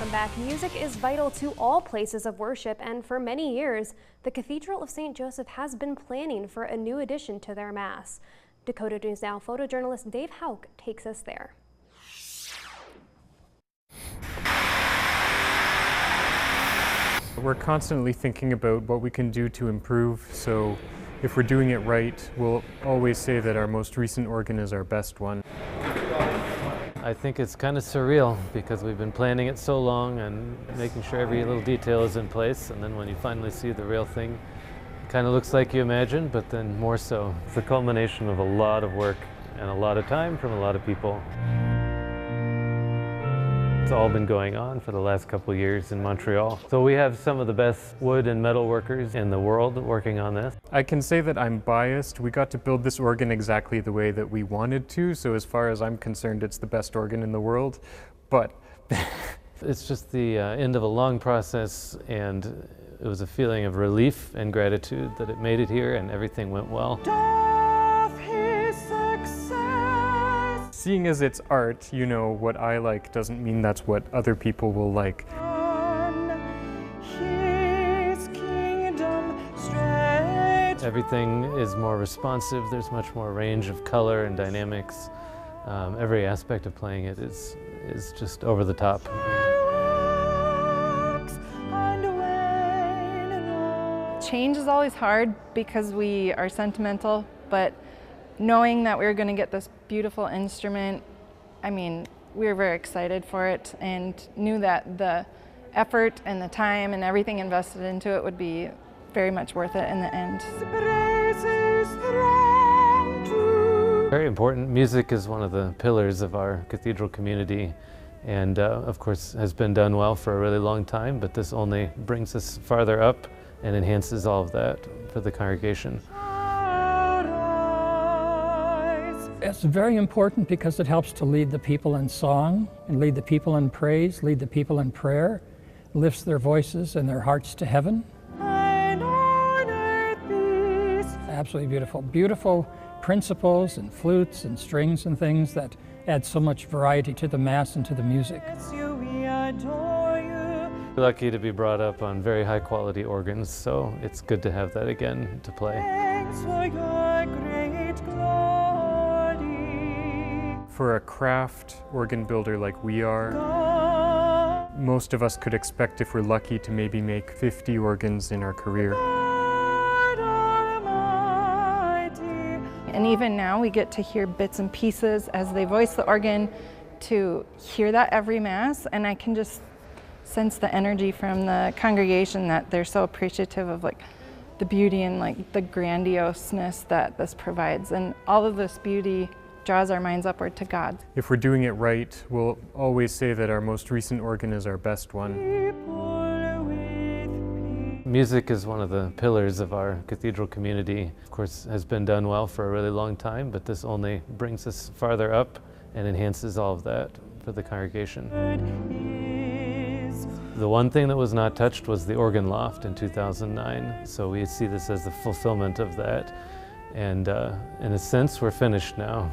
Welcome back. Music is vital to all places of worship, and for many years, the Cathedral of St. Joseph has been planning for a new addition to their Mass. Dakota News Now photojournalist Dave Hauk takes us there. We're constantly thinking about what we can do to improve, so if we're doing it right, we'll always say that our most recent organ is our best one. I think it's kind of surreal because we've been planning it so long and making sure every little detail is in place, and then when you finally see the real thing, it kind of looks like you imagined, but then more so. It's the culmination of a lot of work and a lot of time from a lot of people. It's all been going on for the last couple of years in Montreal. So we have some of the best wood and metal workers in the world working on this. I can say that I'm biased. We got to build this organ exactly the way that we wanted to, so as far as I'm concerned, it's the best organ in the world, but... It's just the end of a long process, and it was a feeling of relief and gratitude that it made it here and everything went well. Seeing as it's art, you know, what I like doesn't mean that's what other people will like. Everything is more responsive, there's much more range of color and dynamics. Every aspect of playing it is just over the top. Change is always hard because we are sentimental, but knowing that we were going to get this beautiful instrument, I mean, we were very excited for it and knew that the effort and the time and everything invested into it would be very much worth it in the end. Very important. Music is one of the pillars of our cathedral community, and of course has been done well for a really long time, but this only brings us farther up and enhances all of that for the congregation. It's very important because it helps to lead the people in song and lead the people in praise, lead the people in prayer, lifts their voices and their hearts to heaven. Absolutely beautiful. Beautiful principles and flutes and strings and things that add so much variety to the Mass and to the music. We're lucky to be brought up on very high quality organs, so it's good to have that again to play. For a craft organ builder like we are, most of us could expect, if we're lucky, to maybe make 50 organs in our career. And even now we get to hear bits and pieces as they voice the organ, to hear that every Mass, and I can just sense the energy from the congregation that they're so appreciative of like the beauty and like the grandioseness that this provides, and all of this beauty draws our minds upward to God. If we're doing it right, we'll always say that our most recent organ is our best one. Music is one of the pillars of our cathedral community. Of course, has been done well for a really long time, but this only brings us farther up and enhances all of that for the congregation. The one thing that was not touched was the organ loft in 2009, so we see this as the fulfillment of that. And in a sense, we're finished now.